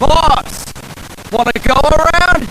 Boss! Wanna go around?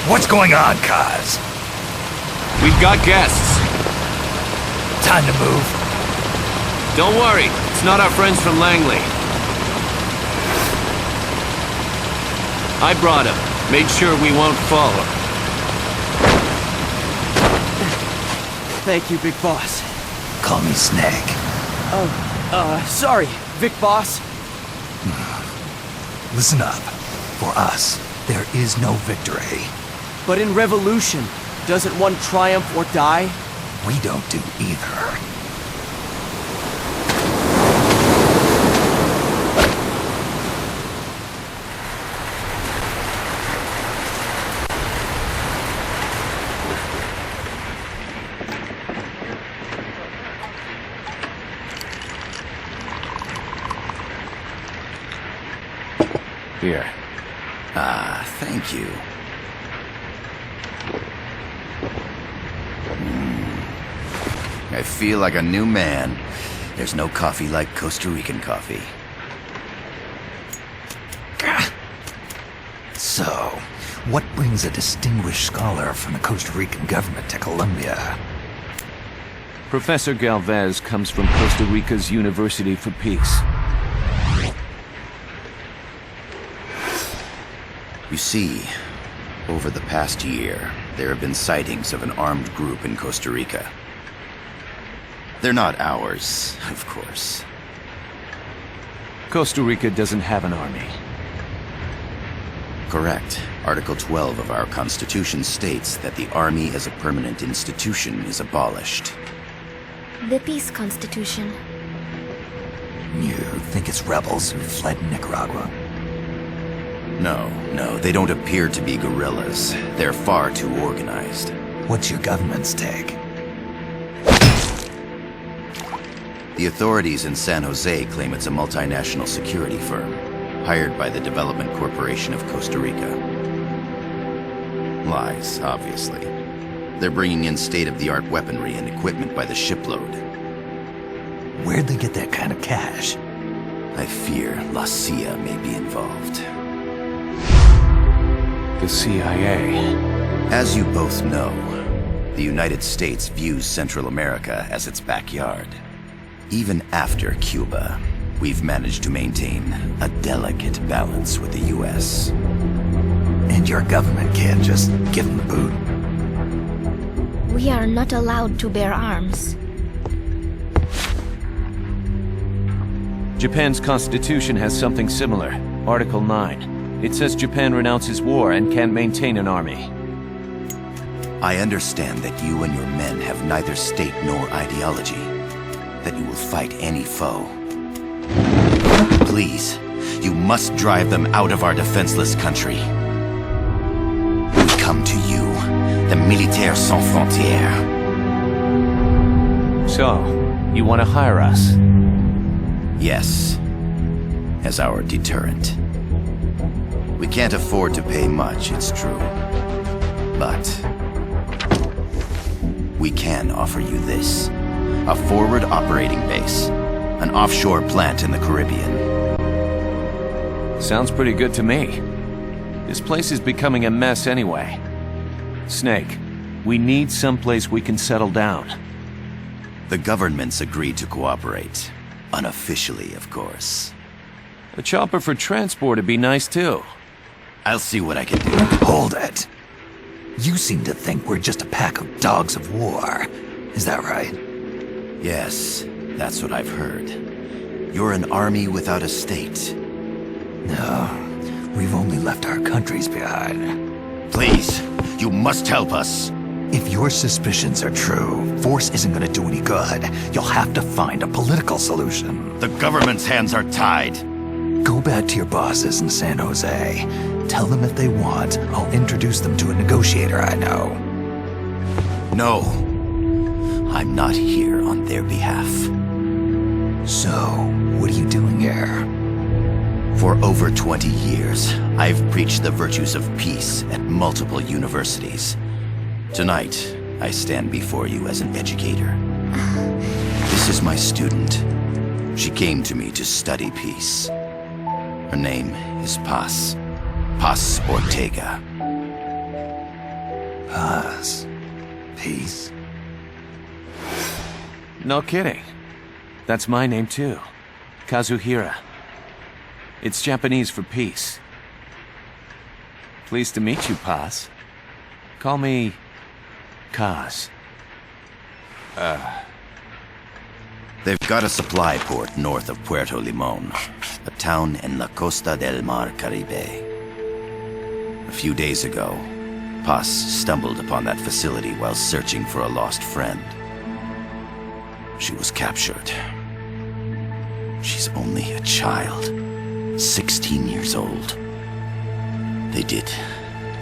What's going on, Kaz? We've got guests. Time to move. Don't worry, it's not our friends from Langley. I brought them. Made sure we won't fall. Thank you, Big Boss. Call me Snake. Sorry, Vic Boss. Listen up. For us, there is no victory. But in Revolution, doesn't one triumph or die? We don't do either. Here. Thank you. I feel like a new man. There's no coffee like Costa Rican coffee. So, what brings a distinguished scholar from the Costa Rican government to Colombia? Professor Galvez comes from Costa Rica's University for Peace. You see, over the past year, there have been sightings of an armed group in Costa Rica. They're not ours, of course. Costa Rica doesn't have an army. Correct. Article 12 of our Constitution states that the Army as a permanent institution is abolished. The Peace Constitution. You think it's rebels who fled Nicaragua? No, they don't appear to be guerrillas. They're far too organized. What's your government's take? The authorities in San Jose claim it's a multinational security firm, hired by the Development Corporation of Costa Rica. Lies, obviously. They're bringing in state-of-the-art weaponry and equipment by the shipload. Where'd they get that kind of cash? I fear La CIA may be involved. The CIA. As you both know, the United States views Central America as its backyard. Even after Cuba, we've managed to maintain a delicate balance with the U.S. And your government can't just give them the boot? We are not allowed to bear arms. Japan's constitution has something similar. Article 9. It says Japan renounces war and can't maintain an army. I understand that you and your men have neither state nor ideology. That you will fight any foe. Please, you must drive them out of our defenseless country. We come to you, the Militaires Sans Frontières. So, you want to hire us? Yes, as our deterrent. We can't afford to pay much, it's true. But we can offer you this. A forward operating base. An offshore plant in the Caribbean. Sounds pretty good to me. This place is becoming a mess anyway. Snake, we need someplace we can settle down. The government's agreed to cooperate. Unofficially, of course. A chopper for transport would be nice too. I'll see what I can do. Hold it. You seem to think we're just a pack of dogs of war. Is that right? Yes, that's what I've heard. You're an army without a state. No, we've only left our countries behind. Please, you must help us. If your suspicions are true, force isn't gonna do any good. You'll have to find a political solution. The government's hands are tied. Go back to your bosses in San Jose. Tell them if they want, I'll introduce them to a negotiator I know. No. I'm not here on their behalf. So, what are you doing here? For over 20 years, I've preached the virtues of peace at multiple universities. Tonight, I stand before you as an educator. This is my student. She came to me to study peace. Her name is Paz. Paz Ortega. Paz. Peace. No kidding. That's my name too. Kazuhira. It's Japanese for peace. Pleased to meet you, Paz. Call me Kaz. They've got a supply port north of Puerto Limon, a town in la Costa del Mar Caribe. A few days ago, Paz stumbled upon that facility while searching for a lost friend. She was captured. She's only a child, 16 years old. They did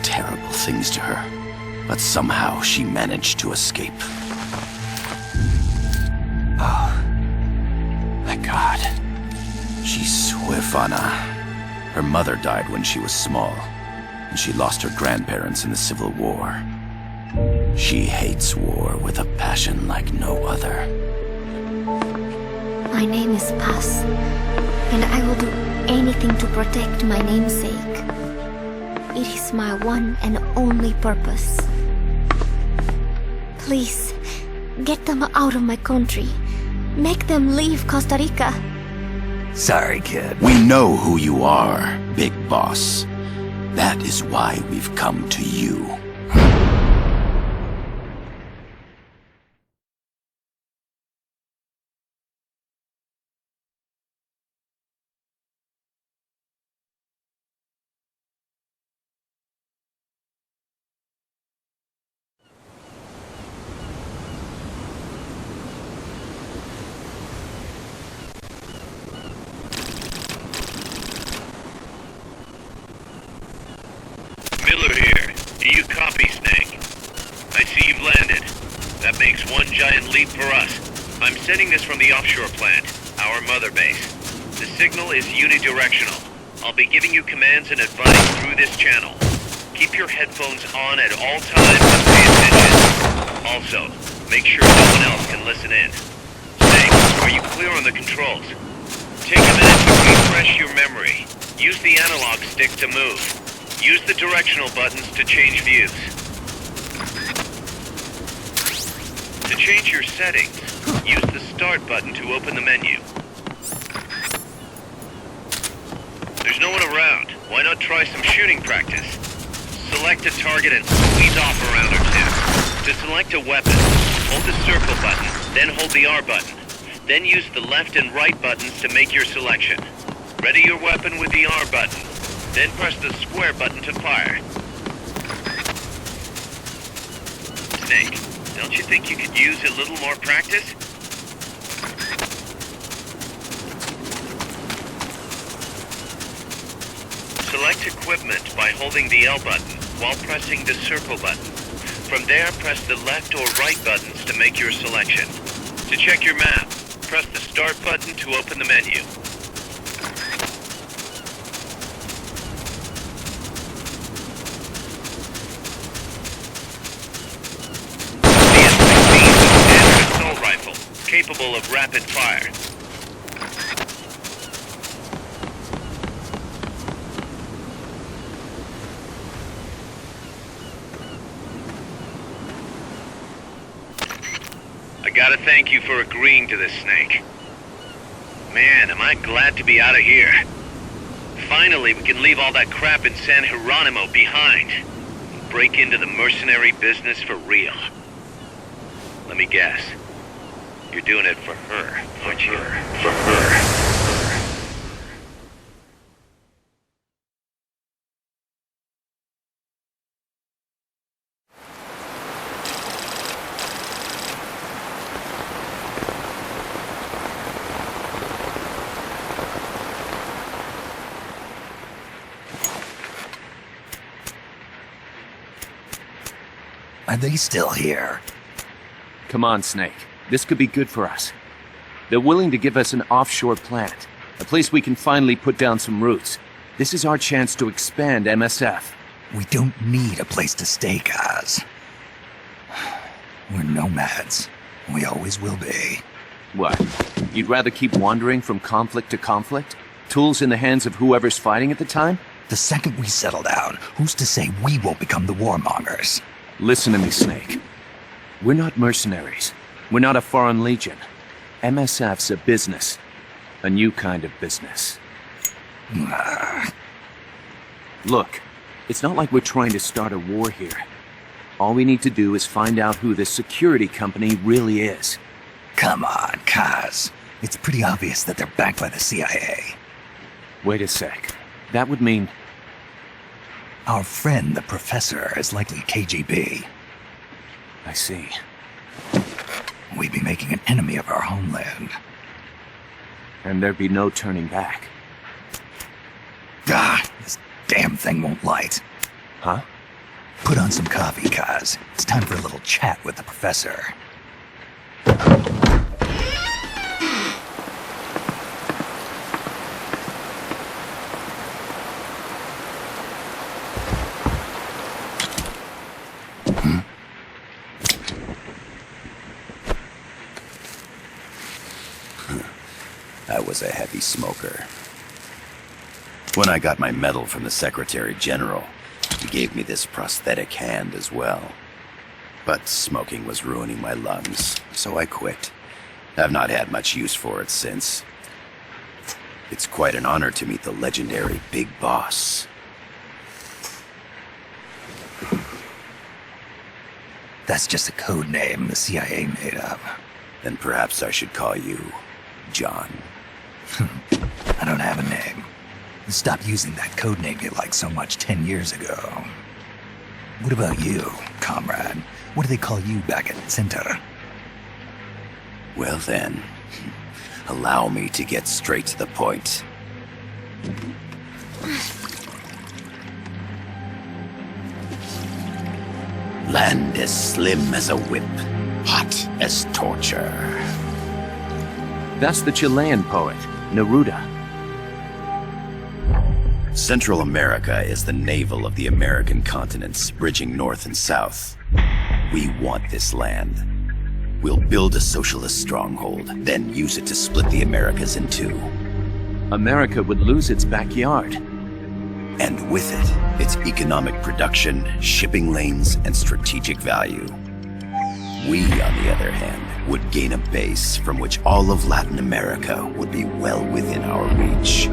terrible things to her, but somehow she managed to escape. Oh, thank God. She's huérfana. Her mother died when she was small, and she lost her grandparents in the Civil War. She hates war with a passion like no other. My name is Paz, and I will do anything to protect my namesake. It is my one and only purpose. Please, get them out of my country. Make them leave Costa Rica. Sorry, kid. We know who you are, Big Boss. That is why we've come to you. Miller here. Do you copy, Snake? I see you've landed. That makes one giant leap for us. I'm sending this from the offshore plant, our mother base. The signal is unidirectional. I'll be giving you commands and advice through this channel. Keep your headphones on at all times and pay attention. Also, make sure no one else can listen in. Snake, are you clear on the controls? Take a minute to refresh your memory. Use the analog stick to move. Use the directional buttons to change views. To change your settings, use the Start button to open the menu. There's no one around. Why not try some shooting practice? Select a target and squeeze off around or two. To select a weapon, hold the circle button, then hold the R button. Then use the left and right buttons to make your selection. Ready your weapon with the R button. Then press the square button to fire. Snake, don't you think you could use a little more practice? Select equipment by holding the L button while pressing the circle button. From there, press the left or right buttons to make your selection. To check your map, press the Start button to open the menu. Capable of rapid fire. I gotta thank you for agreeing to this, Snake. Man, am I glad to be out of here. Finally, we can leave all that crap in San Geronimo behind. And break into the mercenary business for real. Let me guess. You're doing it for her, aren't you? For her. Are they still here? Come on, Snake. This could be good for us. They're willing to give us an offshore plant, a place we can finally put down some roots. This is our chance to expand MSF. We don't need a place to stay, Kaz. We're nomads. We always will be. What? You'd rather keep wandering from conflict to conflict? Tools in the hands of whoever's fighting at the time? The second we settle down, who's to say we won't become the warmongers? Listen to me, Snake. We're not mercenaries. We're not a foreign legion. MSF's a business. A new kind of business. Look, it's not like we're trying to start a war here. All we need to do is find out who this security company really is. Come on, Kaz. It's pretty obvious that they're backed by the CIA. Wait a sec. That would mean... Our friend, the professor, is likely KGB. I see. We'd be making an enemy of our homeland. And there'd be no turning back. This damn thing won't light. Huh? Put on some coffee, Kaz. It's time for a little chat with the professor. I was a heavy smoker. When I got my medal from the Secretary General, he gave me this prosthetic hand as well. But smoking was ruining my lungs, so I quit. I've not had much use for it since. It's quite an honor to meet the legendary Big Boss. That's just a code name the CIA made up. Then perhaps I should call you John. I don't have a name. You stopped using that code name you liked so much 10 years ago. What about you, comrade? What do they call you back at Center? Well then, allow me to get straight to the point. Land as slim as a whip, hot as torture. That's the Chilean poet, Neruda. Central America is the navel of the American continents, bridging north and south. We want this land. We'll build a socialist stronghold, then use it to split the Americas in two. America would lose its backyard. And with it, its economic production, shipping lanes, and strategic value. We, on the other hand, would gain a base from which all of Latin America would be well within our reach.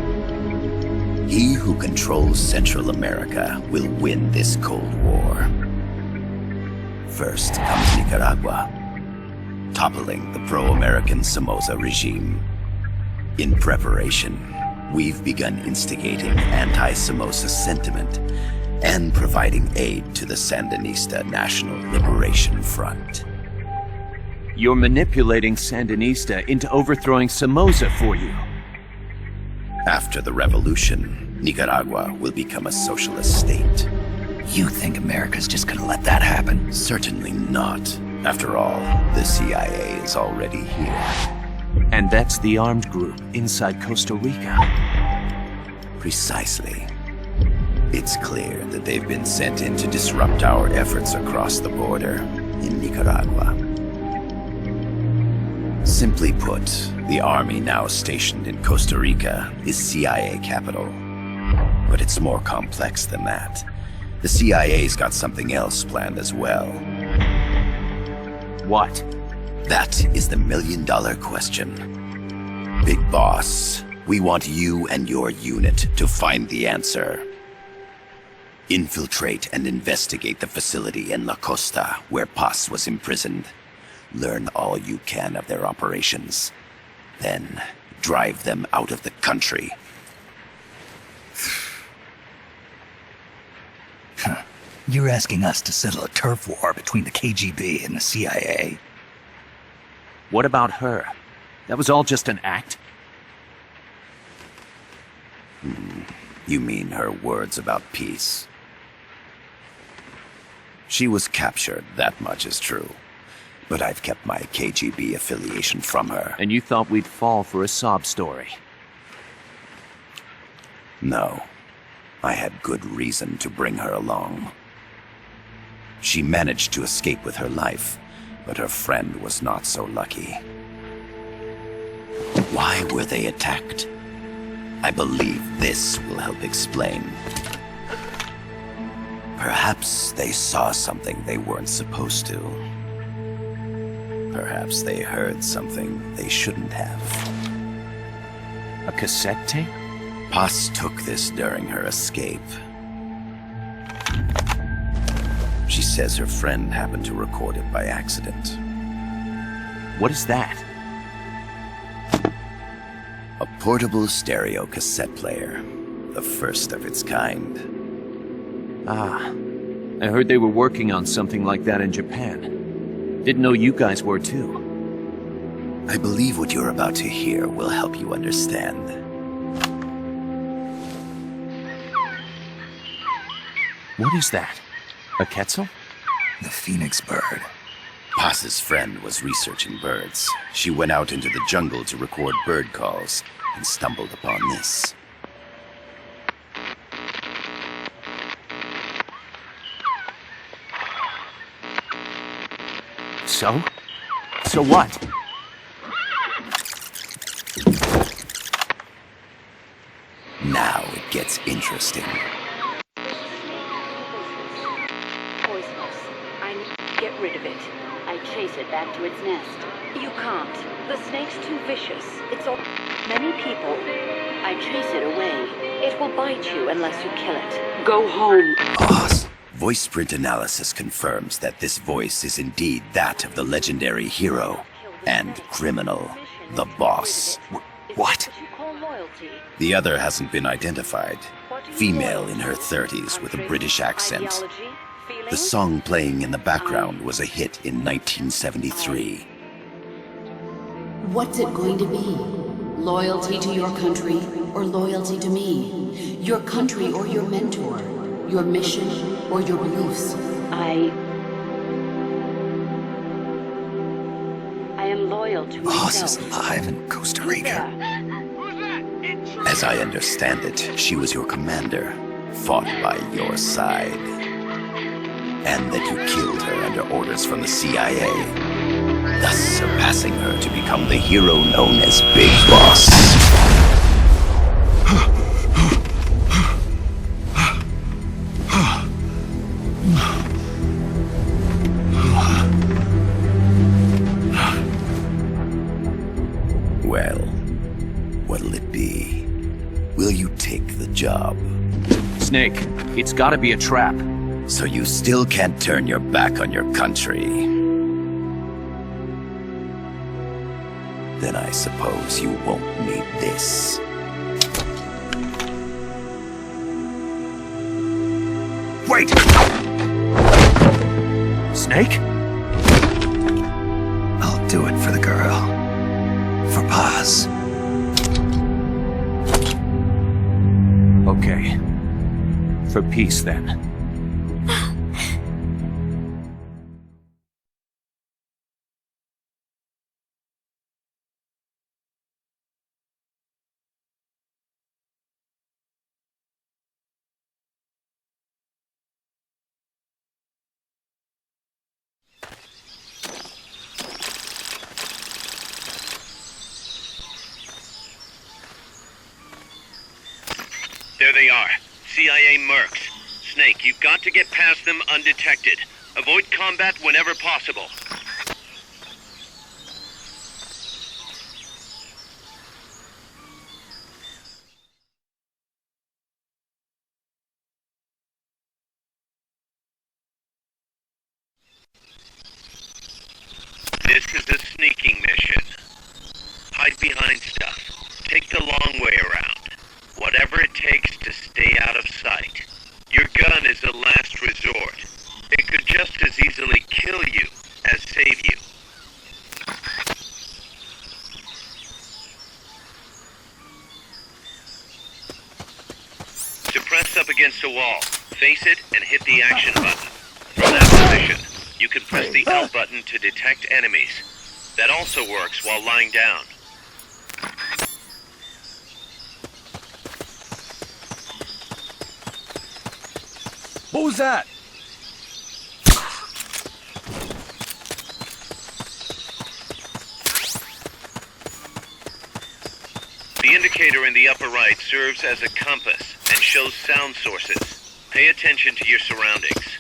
He who controls Central America will win this Cold War. First comes Nicaragua, toppling the pro-American Somoza regime. In preparation, we've begun instigating anti-Somoza sentiment and providing aid to the Sandinista National Liberation Front. You're manipulating Sandinista into overthrowing Somoza for you. After the revolution, Nicaragua will become a socialist state. You think America's just gonna let that happen? Certainly not. After all, the CIA is already here. And that's the armed group inside Costa Rica. Precisely. It's clear that they've been sent in to disrupt our efforts across the border in Nicaragua. Simply put, the army now stationed in Costa Rica is CIA capital. But it's more complex than that. The CIA's got something else planned as well. What? That is the million-dollar question. Big Boss, we want you and your unit to find the answer. Infiltrate and investigate the facility in La Costa where Paz was imprisoned. Learn all you can of their operations. Then, drive them out of the country. You're asking us to settle a turf war between the KGB and the CIA? What about her? That was all just an act? You mean her words about peace? She was captured, that much is true. But I've kept my KGB affiliation from her. And you thought we'd fall for a sob story? No. I had good reason to bring her along. She managed to escape with her life, but her friend was not so lucky. Why were they attacked? I believe this will help explain. Perhaps they saw something they weren't supposed to. Perhaps they heard something they shouldn't have. A cassette tape? Paz took this during her escape. She says her friend happened to record it by accident. What is that? A portable stereo cassette player. The first of its kind. Ah, I heard they were working on something like that in Japan. Didn't know you guys were too. I believe what you're about to hear will help you understand. What is that? A quetzal? The phoenix bird. Paz's friend was researching birds. She went out into the jungle to record bird calls and stumbled upon this. So? So what? Now it gets interesting. Poisonous. I need to get rid of it. I chase it back to its nest. You can't. The snake's too vicious. It's all... Many people. I chase it away. It will bite you unless you kill it. Go home. Paz. Voice print analysis confirms that this voice is indeed that of the legendary hero and criminal, the boss. What? The other hasn't been identified. Female in her 30s with a British accent. The song playing in the background was a hit in 1973. What's it going to be? Loyalty to your country or loyalty to me? Your country or your mentor? Your mission or your beliefs? I am loyal to Boss myself. is alive in Costa Rica. As I understand it, she was your commander, fought by your side. And that you killed her under orders from the CIA, thus surpassing her to become the hero known as Big Boss. Well, what'll it be? Will you take the job? Snake, it's gotta be a trap. So you still can't turn your back on your country? Then I suppose you won't need this. Wait! Snake? I'll do it for the girl. For Paz. Okay. For peace, then. There they are. CIA mercs. Snake, you've got to get past them undetected. Avoid combat whenever possible. This is a sneaking mission. Hide behind stuff. Take the long way around. Whatever it takes to stay out of sight. Your gun is a last resort. It could just as easily kill you as save you. Suppress up against a wall. Face it and hit the action button. From that position, you can press the L button to detect enemies. That also works while lying down. What was that? The indicator in the upper right serves as a compass and shows sound sources. Pay attention to your surroundings.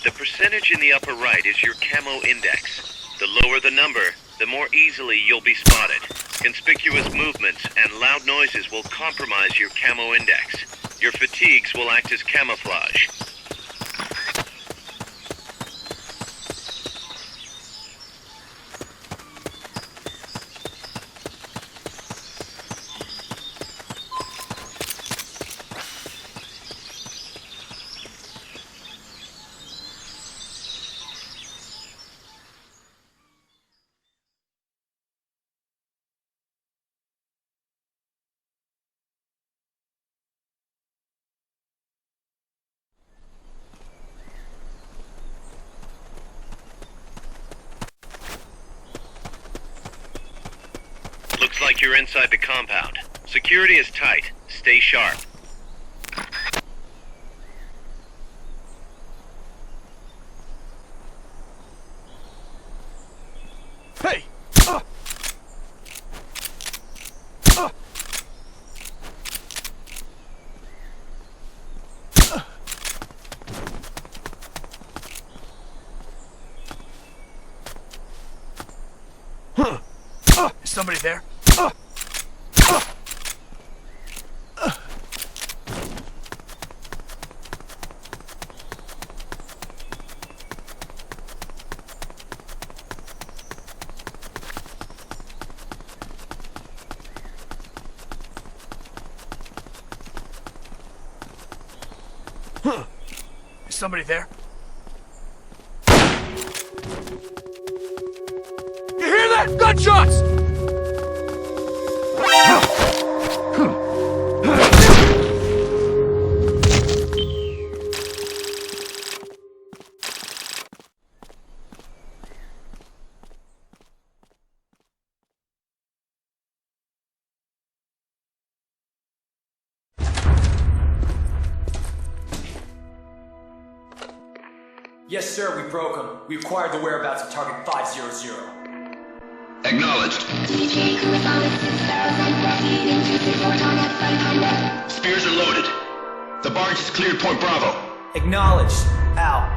The percentage in the upper right is your camo index. The lower the number, the more easily you'll be spotted. Conspicuous movements and loud noises will compromise your camo index. Your fatigues will act as camouflage. Looks like you're inside the compound. Security is tight. Stay sharp. Hey! Is somebody there? Is somebody there? You hear that? Gunshots! Yes, sir, we broke them. We acquired the whereabouts of target 500. Acknowledged. Spears are loaded. The barge has cleared Point Bravo. Acknowledged. Out.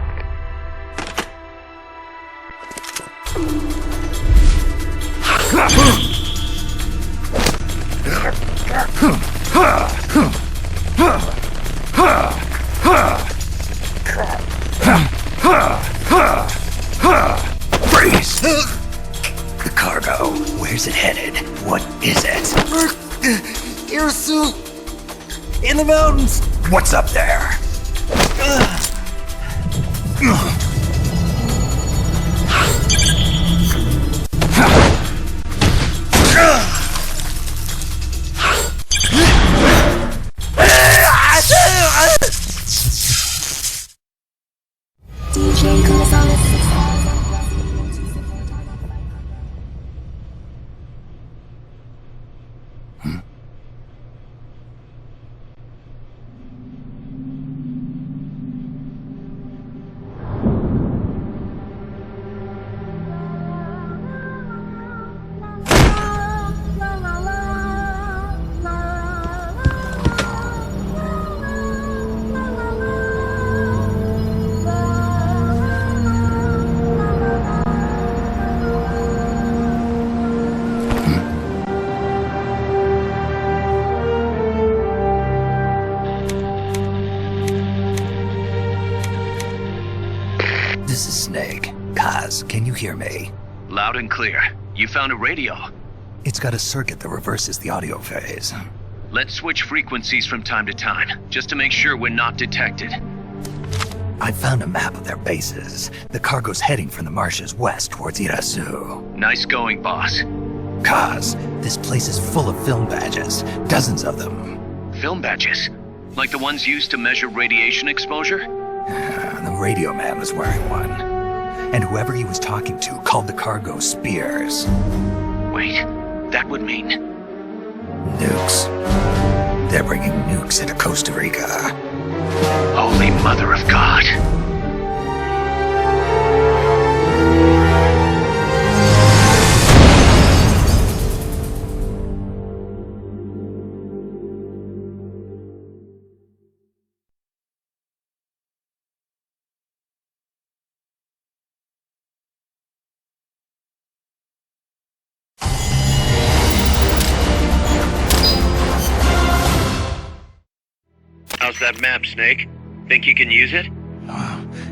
Freeze! The cargo, where's it headed? What is it? Airsuit! In the mountains! What's up there? This is Snake. Kaz, can you hear me? Loud and clear. You found a radio. It's got a circuit that reverses the audio phase. Let's switch frequencies from time to time, just to make sure we're not detected. I found a map of their bases. The cargo's heading from the marshes west towards Irasu. Nice going, boss. Kaz, this place is full of film badges. Dozens of them. Film badges? Like the ones used to measure radiation exposure? The radio man was wearing one. And whoever he was talking to called the cargo spears. Wait, that would mean... Nukes. They're bringing nukes into Costa Rica. Holy Mother of God. How's that map, Snake? Think you can use it?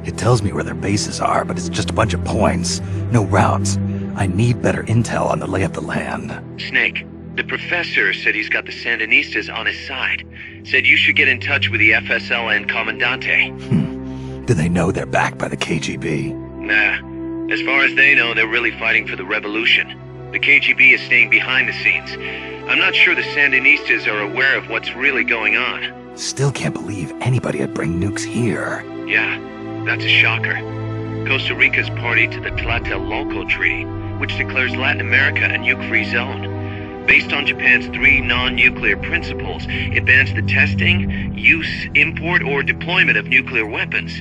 It tells me where their bases are, but it's just a bunch of points. No routes. I need better intel on the lay of the land. Snake, the professor said he's got the Sandinistas on his side. Said you should get in touch with the FSL and Comandante. Do they know they're backed by the KGB? Nah. As far as they know, they're really fighting for the revolution. The KGB is staying behind the scenes. I'm not sure the Sandinistas are aware of what's really going on. Still can't believe anybody would bring nukes here. Yeah, that's a shocker. Costa Rica's party to the Tlatelolco Treaty, which declares Latin America a nuke-free zone. Based on Japan's 3 non-nuclear principles, it bans the testing, use, import, or deployment of nuclear weapons.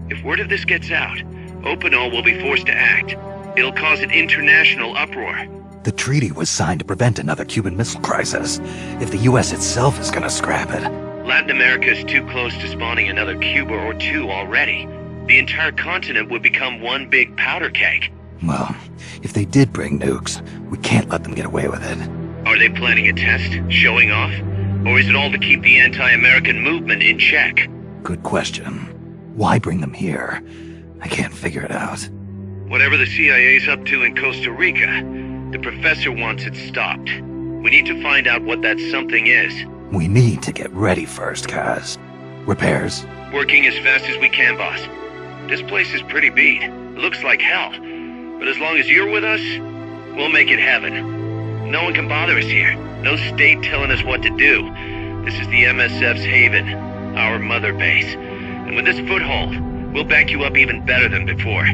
If word of this gets out, Opinol will be forced to act. It'll cause an international uproar. The treaty was signed to prevent another Cuban Missile Crisis. If the U.S. itself is gonna scrap it... Latin America is too close to spawning another Cuba or two already. The entire continent would become one big powder keg. Well, if they did bring nukes, we can't let them get away with it. Are they planning a test? Showing off? Or is it all to keep the anti-American movement in check? Good question. Why bring them here? I can't figure it out. Whatever the CIA's up to in Costa Rica, the professor wants it stopped. We need to find out what that something is. We need to get ready first, Kaz. Repairs? Working as fast as we can, boss. This place is pretty beat. It looks like hell. But as long as you're with us, we'll make it heaven. No one can bother us here. No state telling us what to do. This is the MSF's haven, our mother base. And with this foothold, we'll back you up even better than before.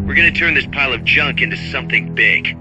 We're gonna turn this pile of junk into something big.